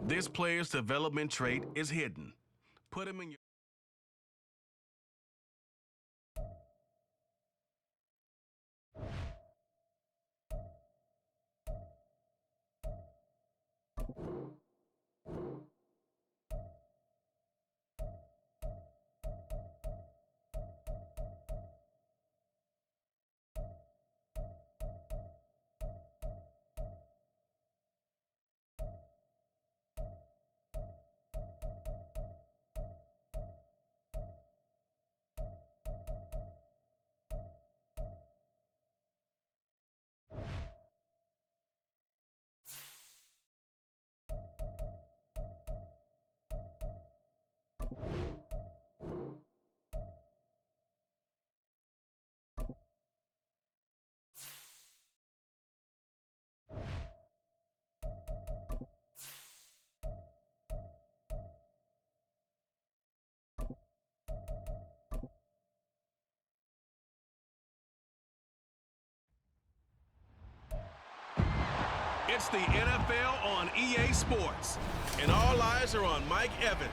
This player's development trait is hidden. Put him in your... It's the NFL on EA Sports, and all eyes are on Mike Evans.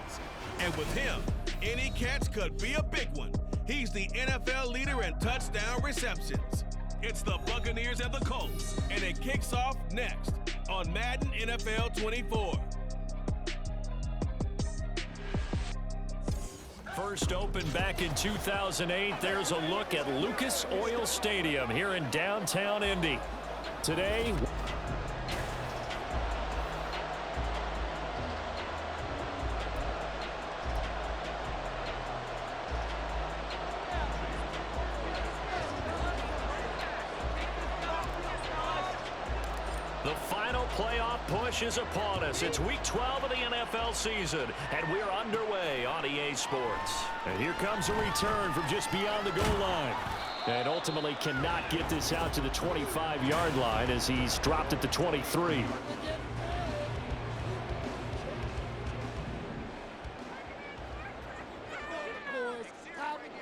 And with him, any catch could be a big one. He's the NFL leader in touchdown receptions. It's the Buccaneers and the Colts, and it kicks off next on Madden NFL 24. First opened back in 2008, there's a look at Lucas Oil Stadium here in downtown Indy. Today, the final playoff push is upon us. It's week 12 of the NFL season, and we're underway on EA Sports. And here comes a return from just beyond the goal line. And ultimately cannot get this out to the 25-yard line as he's dropped at the 23.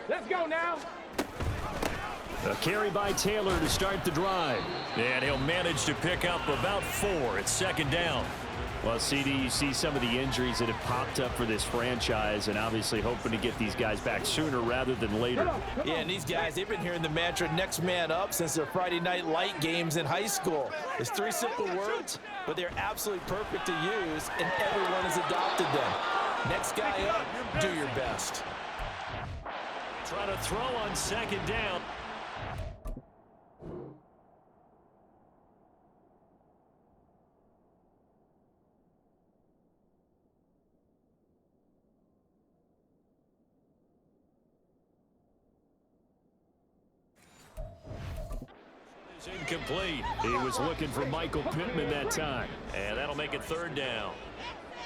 Let's go now. A carry by Taylor to start the drive. And he'll manage to pick up about 4. It's second down. Well, CD, you see some of the injuries that have popped up for this franchise, and obviously hoping to get these guys back sooner rather than later. Yeah, and these guys, they've been hearing the mantra next man up since their Friday night light games in high school. It's 3 simple words, but they're absolutely perfect to use, and everyone has adopted them. Next guy up, do your best. Trying to throw on second down. Incomplete. He was looking for Michael Pittman that time. And that'll make it third down.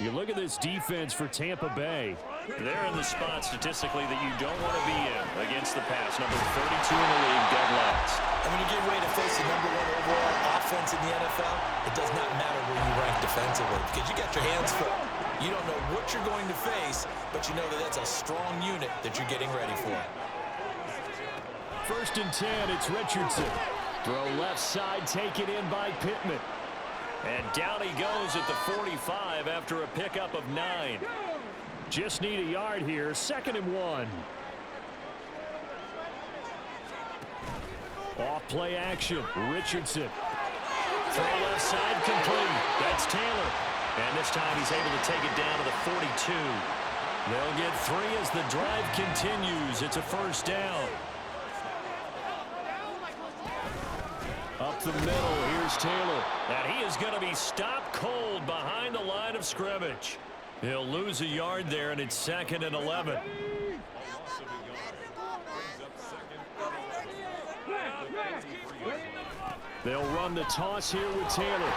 You look at this defense for Tampa Bay. They're in the spot statistically that you don't want to be in against the pass. Number 32 in the league, dead last. And when you get ready to face the #1 overall offense in the NFL, it does not matter where you rank defensively because you got your hands full. You don't know what you're going to face, but you know that that's a strong unit that you're getting ready for. First and 10, it's Richardson. Throw left side, taken in by Pittman. And down he goes at the 45 after a pickup of 9. Just need a yard here, second and 1. Off play action, Richardson. Throw left side, complete. That's Taylor. And this time he's able to take it down to the 42. They'll get 3 as the drive continues. It's a first down. Up the middle, here's Taylor. And he is going to be stopped cold behind the line of scrimmage. He'll lose a yard there, and it's second and 11. They'll run the toss here with Taylor.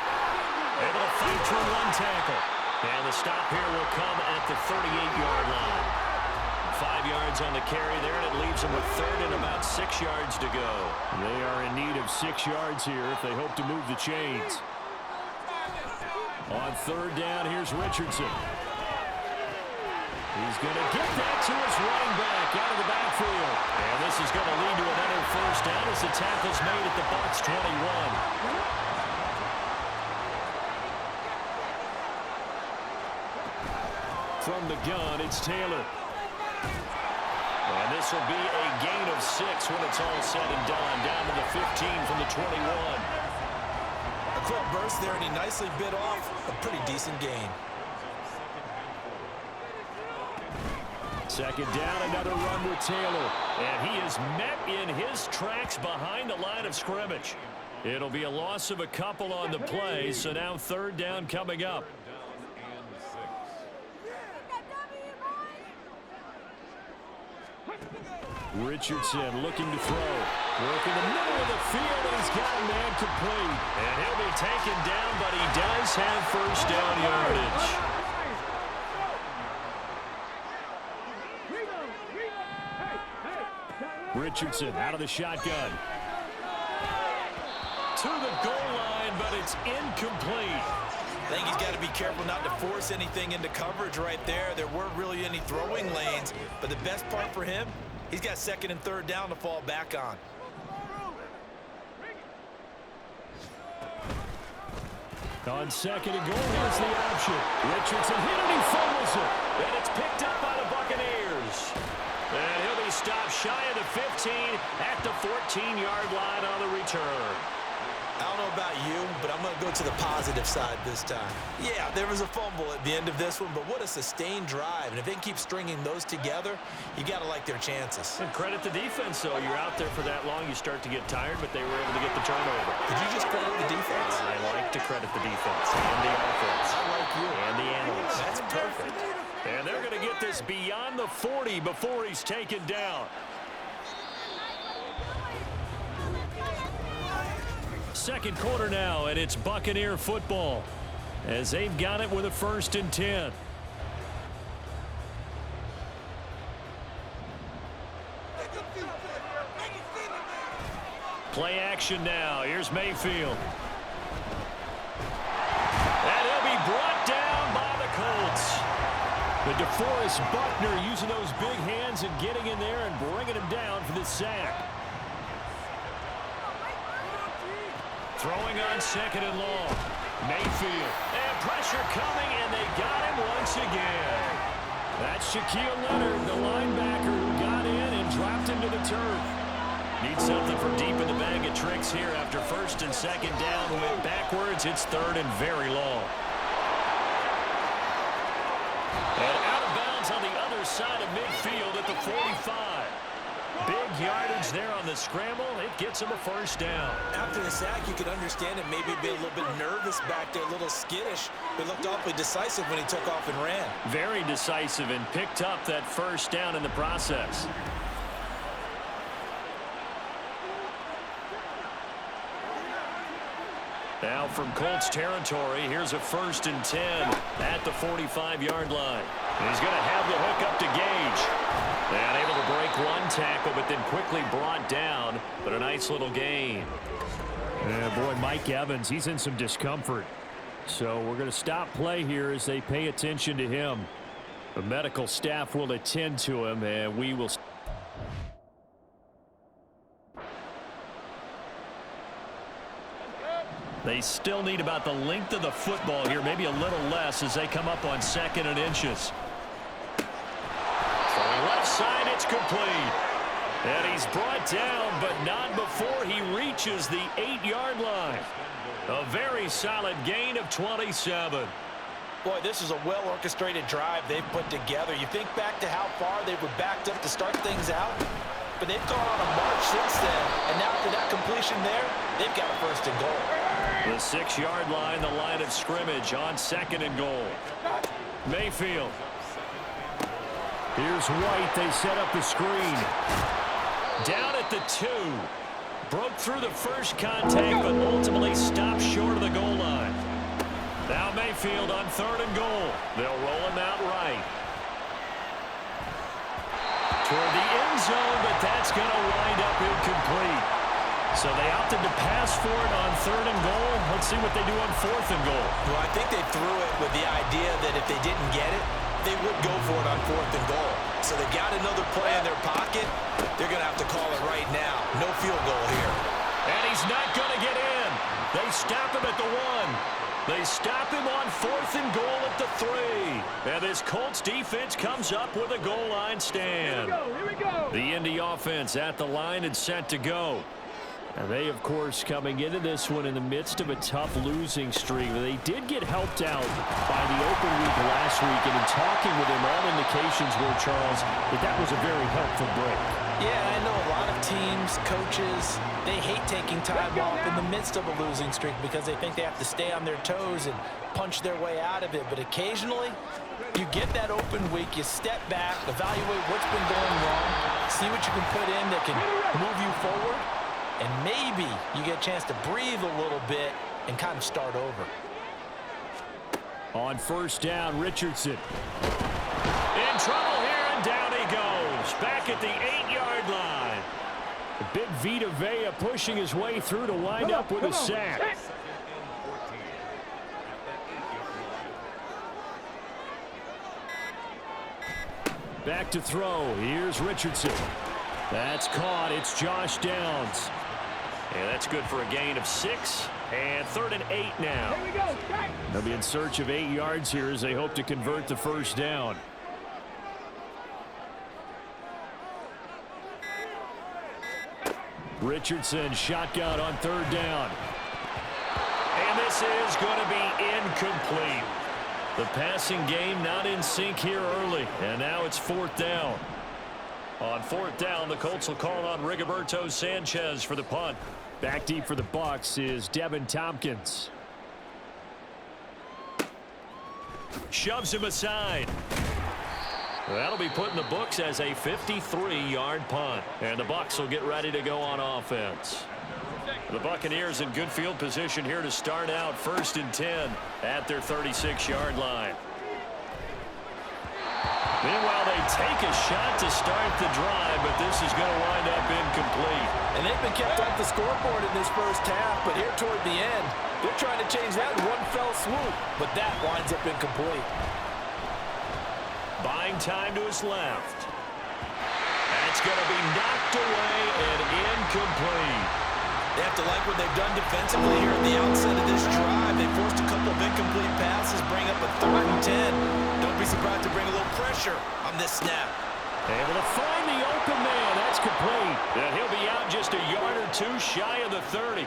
Able to fight through 1 tackle. And the stop here will come at the 38-yard line. 5 yards on the carry there, and it leaves them with third and about 6 yards to go. They are in need of 6 yards here if they hope to move the chains. On third down, here's Richardson. He's going to get that to his running back out of the backfield. And this is going to lead to another first down as the tackle's made at the Bucs 21. from the gun, it's Taylor. And this will be a gain of 6 when it's all said and done. Down to the 15 from the 21. A quick burst there, and he nicely bit off a pretty decent gain. Second down, another run with Taylor. And he is met in his tracks behind the line of scrimmage. It'll be a loss of a couple on the play, so now third down coming up. Richardson looking to throw. Working the middle of the field, and he's got a man complete. And he'll be taken down, but he does have first down yardage. Richardson out of the shotgun. To the goal line, but it's incomplete. I think he's got to be careful not to force anything into coverage right there. There weren't really any throwing lanes, but the best part for him, he's got second and third down to fall back on. On second and goal, here's the option. Richardson hit it, he fumbles it. And it's picked up by the Buccaneers. And he'll be stopped shy of the 15 at the 14-yard line on the return. I don't know about you, but I'm going to go to the positive side this time. Yeah, there was a fumble at the end of this one, but what a sustained drive. And if they can keep stringing those together, you got to like their chances. And credit the defense, though. You're out there for that long, you start to get tired, but they were able to get the turnover. Did you just credit the defense? I like to credit the defense and the offense. I like you. And the analysts. That's perfect. And they're going to get this beyond the 40 before he's taken down. Second quarter now, and it's Buccaneer football as they've got it with a 1st and 10. Play action now. Here's Mayfield. And he'll be brought down by the Colts. The DeForest Buckner using those big hands and getting in there and bringing him down for the sack. Throwing on second and long. Mayfield. And pressure coming, and they got him once again. That's Shaquille Leonard, the linebacker, who got in and dropped him to the turf. Need something for deep in the bag of tricks here after 1st and 2nd down. Went backwards. It's 3rd and very long. And out of bounds on the other side of midfield at the 45. Big yardage there on the scramble. It gets him a 1st down. After the sack, you could understand it. Maybe be a little bit nervous back there, a little skittish. But looked awfully decisive when he took off and ran. Very decisive and picked up that 1st down in the process. Now from Colts territory, here's a 1st and 10 at the 45-yard line. He's going to have the hook up to Gage. And able to break one tackle, but then quickly brought down. But a nice little gain. Boy, Mike Evans, he's in some discomfort. So we're going to stop play here as they pay attention to him. The medical staff will attend to him, and we will... They still need about the length of the football here, maybe a little less as they come up on 2nd and inches. Left side, it's complete. And he's brought down, but not before he reaches the 8-yard line. A very solid gain of 27. Boy, this is a well-orchestrated drive they've put together. You think back to how far they were backed up to start things out, but they've gone on a march since then. And now after that completion there, they've got a 1st and goal. The 6-yard line, the line of scrimmage on 2nd and goal. Mayfield. Here's White. They set up the screen. Down at the 2. Broke through the first contact, but ultimately stopped short of the goal line. Now Mayfield on 3rd and goal. They'll roll him out right. Toward the end zone, but that's going to wind up incomplete. So they opted to pass for it on 3rd and goal. Let's see what they do on 4th and goal. Well, I think they threw it with the idea that if they didn't get it, they would go for it on 4th and goal. So they got another play in their pocket. They're going to have to call it right now. No field goal here. And he's not going to get in. They stop him at the 1. They stop him on 4th and goal at the 3. And this Colts defense comes up with a goal line stand. Here we go. The Indy offense at the line and set to go. And they, of course, coming into this one in the midst of a tough losing streak. They did get helped out by the open week last week. And in talking with him, all indications were, Charles, that was a very helpful break. Yeah, I know a lot of teams, coaches, they hate taking time off in the midst of a losing streak because they think they have to stay on their toes and punch their way out of it. But occasionally, you get that open week, you step back, evaluate what's been going wrong, see what you can put in that can move you forward, and maybe you get a chance to breathe a little bit and kind of start over. On 1st down, Richardson. In trouble here, and down he goes. Back at the 8-yard line. The big Vita Vea pushing his way through to wind up with a sack. Back to throw. Here's Richardson. That's caught. It's Josh Downs. And that's good for a gain of 6. And 3rd and 8 now. Here we go. They'll be in search of 8 yards here as they hope to convert the 1st down. Richardson shotgun on 3rd down. And this is going to be incomplete. The passing game not in sync here early. And now it's 4th down. On 4th down, the Colts will call on Rigoberto Sanchez for the punt. Back deep for the Bucs is Devin Tompkins. Shoves him aside. That'll be put in the books as a 53-yard punt. And the Bucs will get ready to go on offense. The Buccaneers in good field position here to start out 1st and 10 at their 36-yard line. Meanwhile, they take a shot to start the drive, but this is going to wind up incomplete. And they've been kept off the scoreboard in this first half, but here toward the end, they're trying to change that in one fell swoop, but that winds up incomplete. Buying time to his left. That's going to be knocked away and incomplete. They have to like what they've done defensively here at the outset of this drive. They forced a couple of incomplete passes, bring up a 3rd and 10. Don't be surprised to bring a little pressure on this snap. Able to find the open man. That's complete. And he'll be out just a yard or 2 shy of the 30.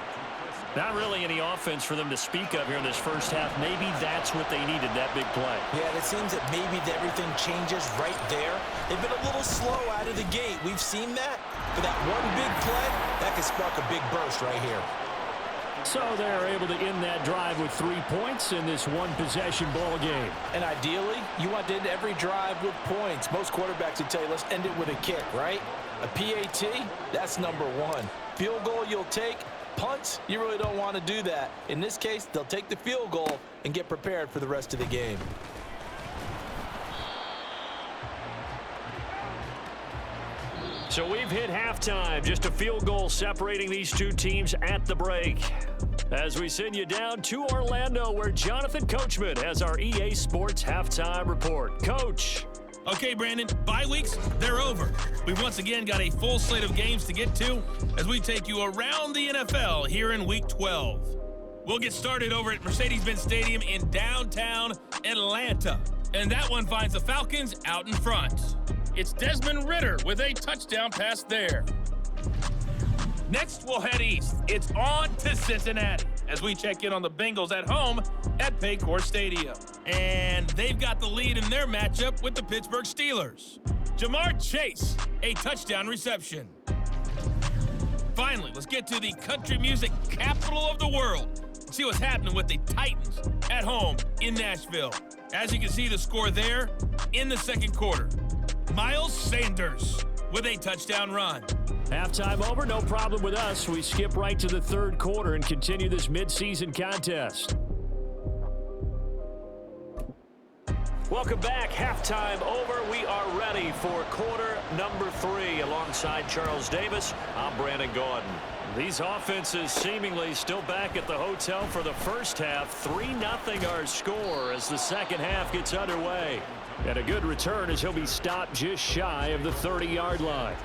Not really any offense for them to speak of here in this first half. Maybe that's what they needed, that big play. Yeah, it seems that maybe everything changes right there. They've been a little slow out of the gate. We've seen that. But that one big play, that could spark a big burst right here. So they're able to end that drive with 3 points in this one-possession ball game. And ideally, you want to end every drive with points. Most quarterbacks would tell you, let's end it with a kick, right? A PAT, that's number 1. Field goal you'll take. Punts, you really don't want to do that. In this case, they'll take the field goal and get prepared for the rest of the game. So we've hit halftime. Just a field goal separating these two teams at the break. As we send you down to Orlando, where Jonathan Coachman has our EA Sports Halftime Report. Coach. Okay, Brandon, bye weeks, they're over. We've once again got a full slate of games to get to as we take you around the NFL here in Week 12. We'll get started over at Mercedes-Benz Stadium in downtown Atlanta. And that one finds the Falcons out in front. It's Desmond Ridder with a touchdown pass there. Next, we'll head east. It's on to Cincinnati as we check in on the Bengals at home at Paycor Stadium. And they've got the lead in their matchup with the Pittsburgh Steelers. Jamar Chase, a touchdown reception. Finally, let's get to the country music capital of the world. See what's happening with the Titans at home in Nashville. As you can see the score there in the second quarter. Miles Sanders with a touchdown run. Halftime over, no problem with us. We skip right to the third quarter and continue this midseason contest. Welcome back. Halftime over. We are ready for quarter number 3. Alongside Charles Davis, I'm Brandon Gaudin. These offenses seemingly still back at the hotel for the first half. 3-0 our score as the second half gets underway. And a good return as he'll be stopped just shy of the 30-yard line.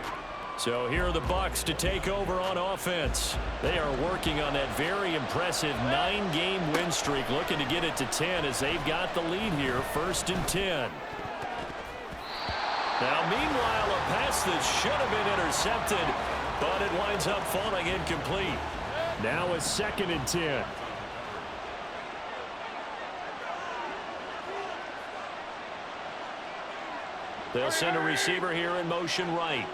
So here are the Bucs to take over on offense. They are working on that very impressive 9-game win streak, looking to get it to 10 as they've got the lead here, 1st and 10. Now, meanwhile, a pass that should have been intercepted, but it winds up falling incomplete. Now a 2nd and 10. They'll send a receiver here in motion right.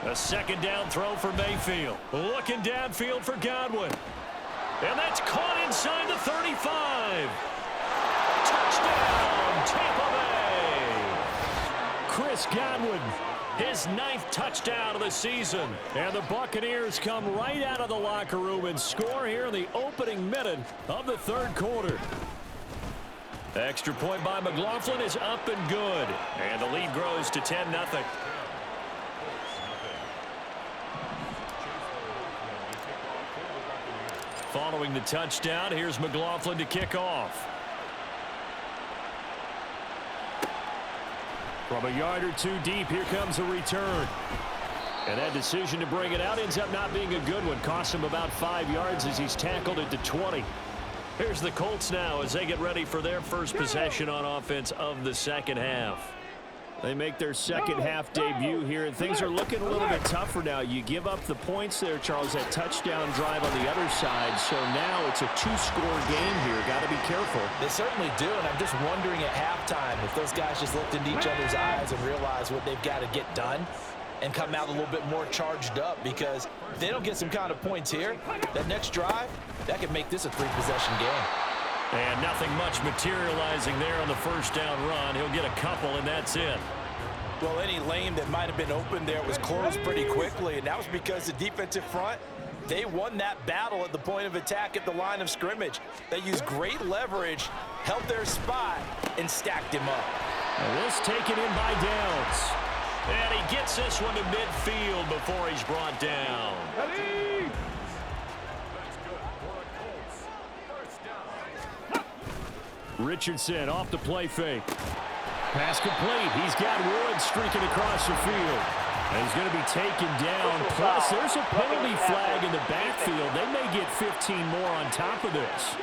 A 2nd down throw for Mayfield. Looking downfield for Godwin. And that's caught inside the 35. Touchdown, Tampa Bay. Chris Godwin, his 9th touchdown of the season. And the Buccaneers come right out of the locker room and score here in the opening minute of the 3rd quarter. Extra point by McLaughlin is up and good. And the lead grows to 10-0. Following the touchdown, here's McLaughlin to kick off. From a yard or two deep, here comes a return. And that decision to bring it out ends up not being a good one. Costs him about 5 yards as he's tackled it to 20. Here's the Colts now as they get ready for their first possession on offense of the 2nd half. They make their 2nd half debut here, and things are looking a little bit tougher now. You give up the points there, Charles, that touchdown drive on the other side. So now it's a 2-score game here. Got to be careful. They certainly do, and I'm just wondering at halftime if those guys just looked into each other's eyes and realized what they've got to get done and come out a little bit more charged up, because if they don't get some kind of points here, that next drive, that could make this a 3-possession game. And nothing much materializing there on the 1st down run. He'll get a couple, and that's it. Well, any lane that might have been open there was closed pretty quickly, and that was because the defensive front, they won that battle at the point of attack at the line of scrimmage. They used great leverage, held their spot, and stacked him up. And this taken in by Downs. And he gets this one to midfield before he's brought down. Richardson off the play fake. Pass complete. He's got Wood streaking across the field. And he's going to be taken down. Plus, there's a penalty flag in the backfield. They may get 15 more on top of this.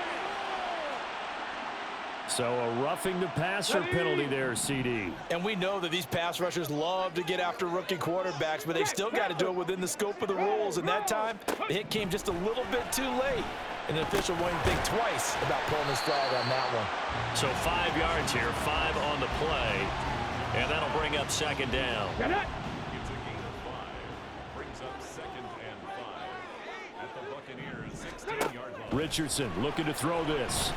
So a roughing the passer penalty there, CD. And we know that these pass rushers love to get after rookie quarterbacks, but they've still got to do it within the scope of the rules. And that time, the hit came just a little bit too late. And the official wouldn't think twice about pulling his flag on that one. So 5 yards here, 5 on the play. And that'll bring up 2nd down. It's a gain of 5. Brings up 2nd and 5 at the Buccaneers 16-yard line. Richardson looking to throw this.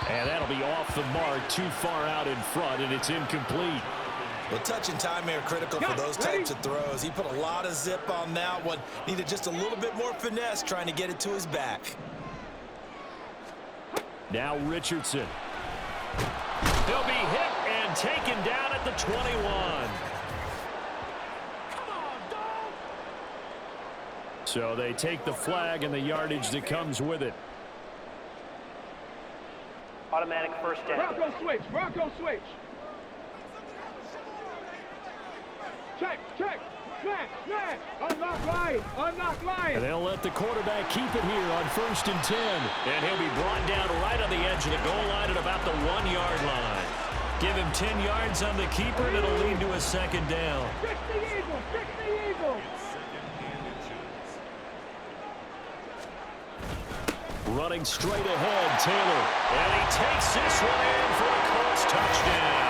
And that'll be off the mark, too far out in front, and it's incomplete. Well, touch and time are critical for those types of throws. He put a lot of zip on that one. Needed just a little bit more finesse trying to get it to his back. Now Richardson. He'll be hit and taken down at the 21. So they take the flag and the yardage that comes with it. Automatic 1st down. Bronco switch. Bronco switch. Check. Smash. Unlock line. And they'll let the quarterback keep it here on 1st and 10. And he'll be brought down right on the edge of the goal line at about the 1-yard line. Give him 10 yards on the keeper, and it'll lead to a 2nd down. Fix the Eagles. Running straight ahead, Taylor. And he takes this one in for a Colts touchdown.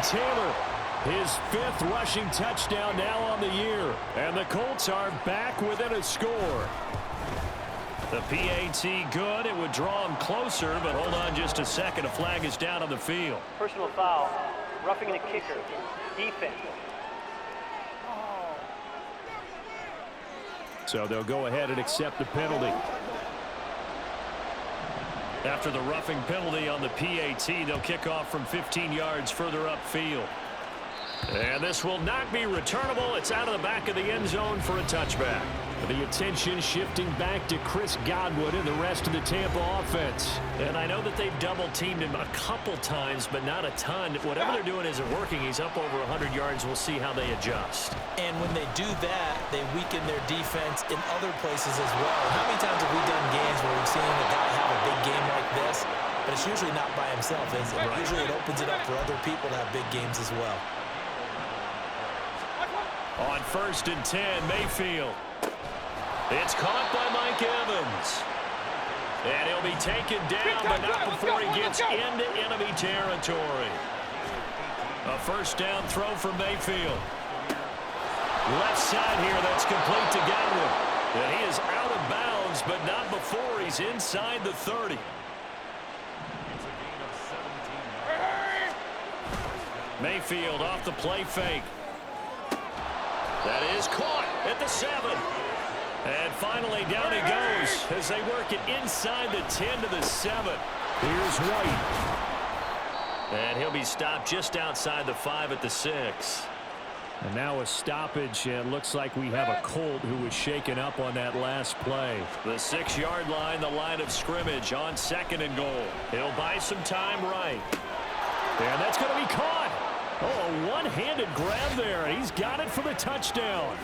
Taylor, his 5th rushing touchdown now on the year. And the Colts are back within a score. The PAT good. It would draw him closer, but hold on just a second. A flag is down on the field. Personal foul. Roughing the kicker. Defense. So they'll go ahead and accept the penalty. After the roughing penalty on the PAT, they'll kick off from 15 yards further upfield. And this will not be returnable. It's out of the back of the end zone for a touchback. The attention shifting back to Chris Godwin and the rest of the Tampa offense. And I know that they've double-teamed him a couple times, but not a ton. Whatever they're doing isn't working. He's up over 100 yards. We'll see how they adjust. And when they do that, they weaken their defense in other places as well. How many times have we done games where we've seen a guy have a big game like this, but it's usually not by himself, is it? Right. Usually it opens it up for other people to have big games as well. On 1st and 10, Mayfield. It's caught by Mike Evans. And he'll be taken down, but not before he gets into enemy territory. A 1st down throw from Mayfield. Left side here, that's complete to Godwin. And he is out of bounds, but not before he's inside the 30. Mayfield off the play fake. That is caught at the 7. And finally down he goes as they work it inside the 10 to the 7. Here's White. And he'll be stopped just outside the 5 at the 6. And now a stoppage, and looks like we have a Colt who was shaken up on that last play. The 6-yard line, the line of scrimmage on 2nd and goal. He'll buy some time right. And that's going to be caught. Oh, a one-handed grab there, and he's got it for the touchdown.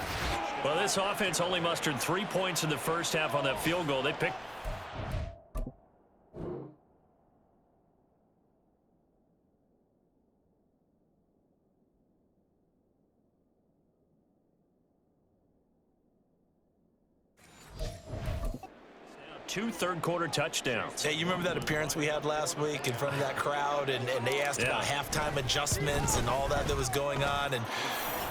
Well, this offense only mustered 3 points in the first half on that field goal. They picked. Two third-quarter touchdowns. Hey, you remember that appearance we had last week in front of that crowd, and they asked about halftime adjustments and all that was going on, and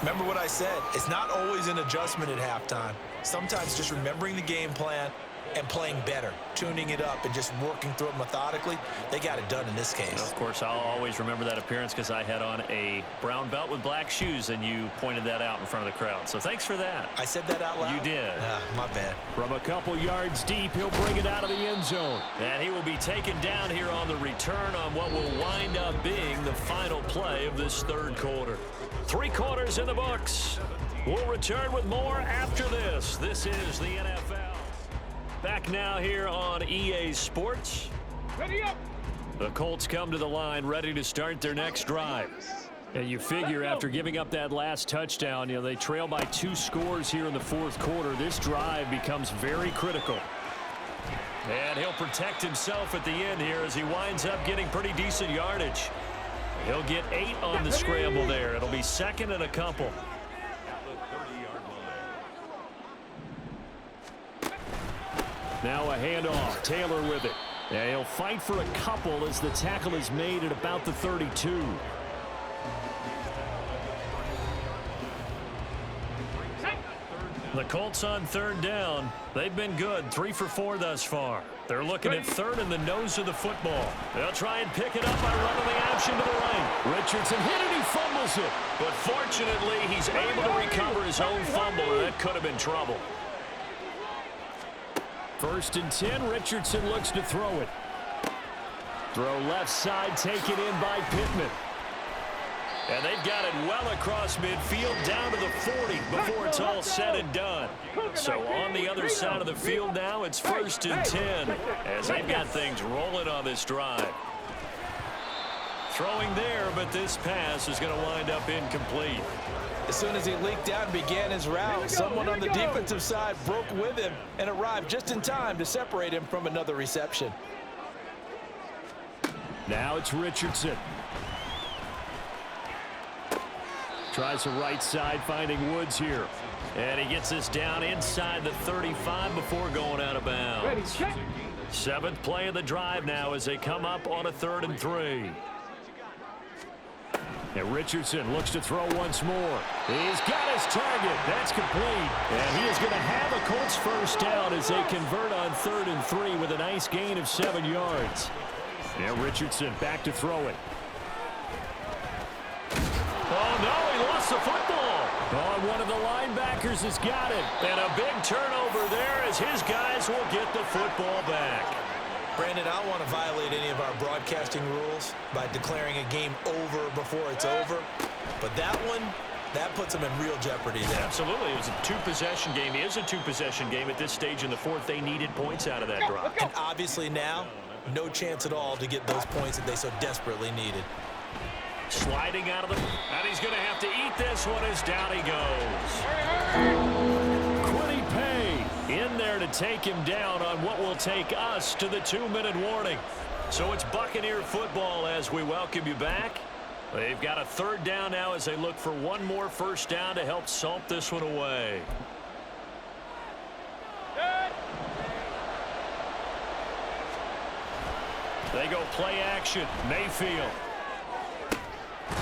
remember what I said, it's not always an adjustment at halftime. Sometimes just remembering the game plan and playing better, tuning it up and just working through it methodically. They got it done in this case. Of course, I'll always remember that appearance because I had on a brown belt with black shoes, and you pointed that out in front of the crowd. So thanks for that. I said that out loud? You did. My bad. From a couple yards deep, he'll bring it out of the end zone. And he will be taken down here on the return on what will wind up being the final play of this third quarter. 3 quarters in the books. We'll return with more after this. This is the NFL. Back now here on EA Sports. Ready up. The Colts come to the line ready to start their next drive. And you figure after giving up that last touchdown, they trail by 2 scores here in the fourth quarter. This drive becomes very critical. And he'll protect himself at the end here as he winds up getting pretty decent yardage. He'll get 8 on the scramble there. It'll be 2nd and a couple. Now a handoff. Taylor with it. Yeah, he'll fight for a couple as the tackle is made at about the 32. The Colts on 3rd down. They've been good. 3 for 4 thus far. They're looking at 3rd in the nose of the football. They'll try and pick it up by running the option to the right. Richardson hit it. He fumbles it. But fortunately, he's able to recover his own fumble, and that could have been trouble. 1st and 10, Richardson looks to throw it. Throw left side, taken in by Pittman. And they've got it well across midfield, down to the 40 before it's all said and done. So on the other side of the field now, it's 1st and 10 as they've got things rolling on this drive. Throwing there, but this pass is going to wind up incomplete. As soon as he leaked out and began his route, someone on the defensive side broke with him and arrived just in time to separate him from another reception. Now it's Richardson. Tries the right side, finding Woods here. And he gets this down inside the 35 before going out of bounds. 7th play of the drive now as they come up on a 3rd and 3. And Richardson looks to throw once more. He's got his target. That's complete. And he is going to have a Colts first down as they convert on 3rd and 3 with a nice gain of 7 yards. And Richardson back to throw it. lost the football. Oh, one of the linebackers has got it. And a big turnover there as his guys will get the football back. Brandon, I don't want to violate any of our broadcasting rules by declaring a game over before it's over. But that one, that puts them in real jeopardy there. Absolutely. It was a two-possession game. It is a two-possession game at this stage in the fourth. They needed points out of that drive. And obviously now, no chance at all to get those points that they so desperately needed. Sliding out of the... And he's going to have to eat this one as down he goes. Quiddy Pay in there to take him down on what will take us to the 2-minute warning. So it's Buccaneer football as we welcome you back. They've got a third down now as they look for one more first down to help salt this one away. They go play action. Mayfield.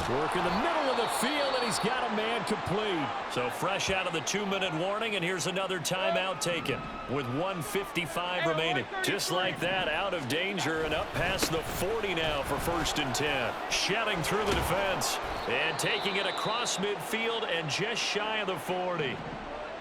Work in the middle of the field, and he's got a man complete. So fresh out of the 2-minute warning, and here's another timeout taken with 1:55 remaining. Just like that, out of danger and up past the 40 now for 1st and 10. Shedding through the defense and taking it across midfield and just shy of the 40.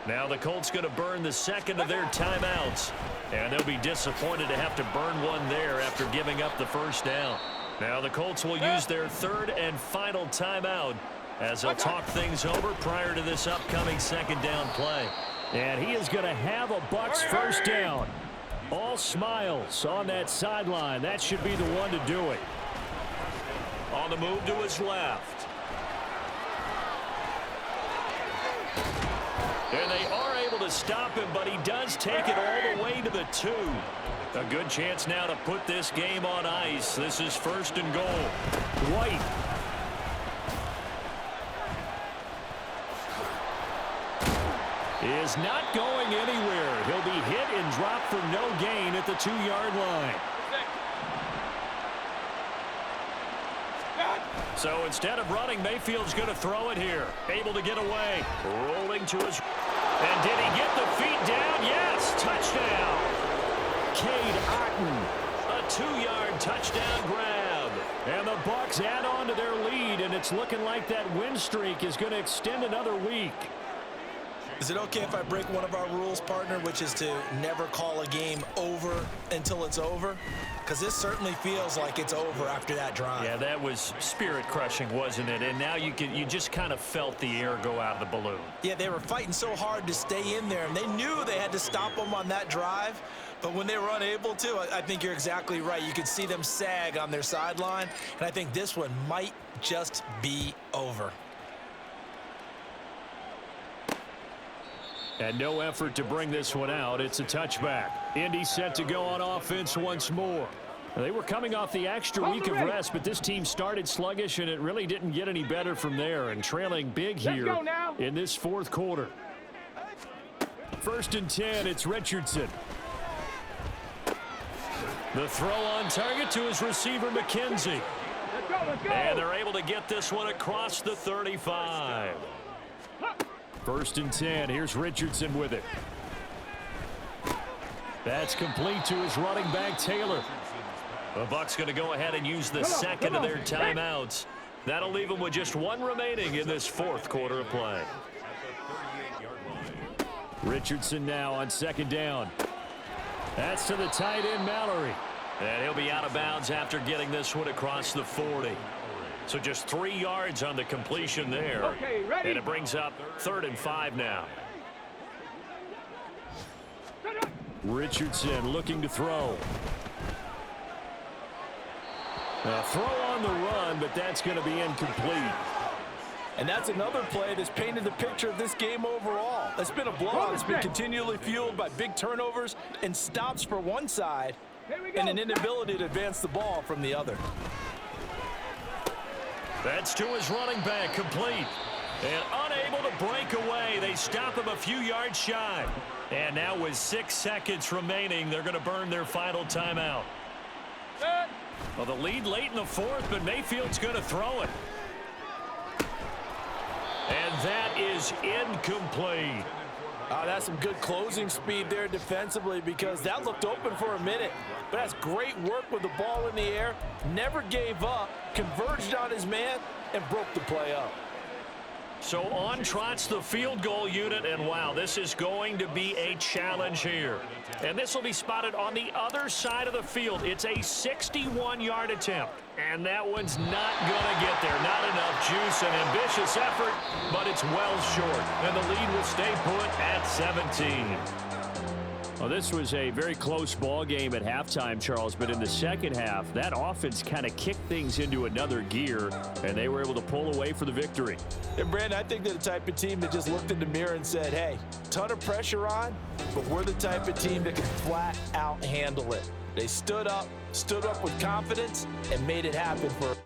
Now the Colts going to burn the second of their timeouts, and they'll be disappointed to have to burn one there after giving up the first down. Now the Colts will use their third and final timeout as they'll talk things over prior to this upcoming second down play. And he is going to have a Bucs first down. All smiles on that sideline. That should be the one to do it. On the move to his left. And they are able to stop him, but he does take it all the way to the 2. A good chance now to put this game on ice. This is 1st and goal. White. Is not going anywhere. He'll be hit and dropped for no gain at the 2-yard line. So instead of running, Mayfield's going to throw it here. Able to get away. Rolling to his... And did he get the feet down? Yes, touchdown. Cade Otton, a 2-yard touchdown grab. And the Bucs add on to their lead, and it's looking like that win streak is going to extend another week. Is it okay if I break one of our rules, partner, which is to never call a game over until it's over? Because this certainly feels like it's over after that drive. Yeah, that was spirit-crushing, wasn't it? And now you just kind of felt the air go out of the balloon. Yeah, they were fighting so hard to stay in there, and they knew they had to stop them on that drive. But when they were unable to, I think you're exactly right. You could see them sag on their sideline, and I think this one might just be over. And no effort to bring this one out. It's a touchback. Indy set to go on offense once more. They were coming off the extra week of rest, but this team started sluggish, and it really didn't get any better from there, and trailing big here in this 4th quarter. 1st and 10, it's Richardson. The throw on target to his receiver, McKenzie. Let's go. And they're able to get this one across the 35. 1st and 10. Here's Richardson with it. That's complete to his running back, Taylor. The Bucs going to go ahead and use the second of their timeouts. That'll leave them with just one remaining in this 4th quarter of play. Richardson now on 2nd down. That's to the tight end, Mallory. And he'll be out of bounds after getting this one across the 40. So just 3 yards on the completion there. Okay, ready? And it brings up 3rd and 5 now. Richardson looking to throw. A throw on the run, but that's going to be incomplete. And that's another play that's painted the picture of this game overall. It's been a blowout. It's been continually fueled by big turnovers and stops for one side and an inability to advance the ball from the other. That's to his running back, complete. And unable to break away. They stop him a few yards shy. And now with 6 seconds remaining, they're going to burn their final timeout. Well, the lead late in the 4th, but Mayfield's going to throw it. And that is incomplete. That's some good closing speed there defensively, because that looked open for a minute. But that's great work with the ball in the air. Never gave up, converged on his man, and broke the play up. So on trots the field goal unit, and wow, this is going to be a challenge here. And this will be spotted on the other side of the field. It's a 61-yard attempt, and that one's not going to get there. Not enough juice, an ambitious effort, but it's well short. And the lead will stay put at 17. Well, this was a very close ball game at halftime, Charles, but in the second half, that offense kind of kicked things into another gear, and they were able to pull away for the victory. And, Brandon, I think they're the type of team that just looked in the mirror and said, hey, ton of pressure on, but we're the type of team that can flat out handle it. They stood up with confidence, and made it happen for